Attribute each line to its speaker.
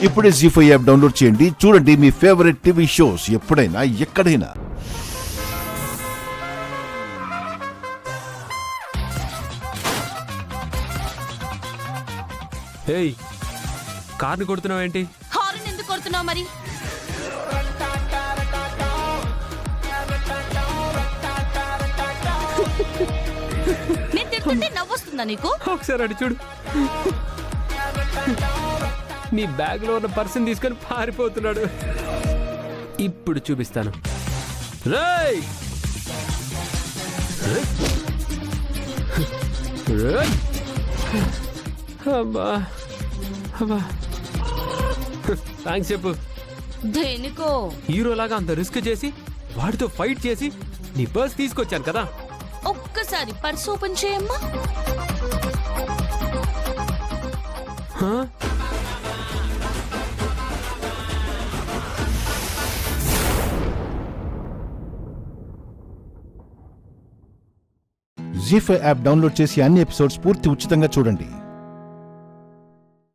Speaker 1: ఇప్పుడే జీ5 app download చేయండి. చూడండి మీ ఫేవరెట్ టీవీ షోస్ ఎప్పుడైనా ఎక్కడైనా.
Speaker 2: హేయ్, కార్ని కొడుతున్నావు ఏంటి?
Speaker 3: హారన్ ఎందుకు కొడుతున్నావు మరి? నేను తిడుతుంటే నవ్వొస్తుందా నీకు?
Speaker 2: ఒకసారి అడి చూడు. నీ బ్యాగ్ లో ఉన్న పర్సన్ తీసుకొని పారిపోతున్నాడు. ఇప్పుడు చూపిస్తాను. రేయ్! రేయ్! అబ్బా అబ్బా, థ్యాంక్స్ చెప్పు.
Speaker 3: దేనికో?
Speaker 2: హీరోలాగా అంత రిస్క్ చేసి వాడితో ఫైట్ చేసి నీ పర్స్ తీసుకొచ్చాను కదా.
Speaker 3: ఒక్కసారి పర్స్ ఓపెన్ చేయమ్మా.
Speaker 1: జీ5 యాప్ డౌన్లోడ్ చేసి అన్ని ఎపిసోడ్స్ పూర్తి ఉచితంగా చూడండి.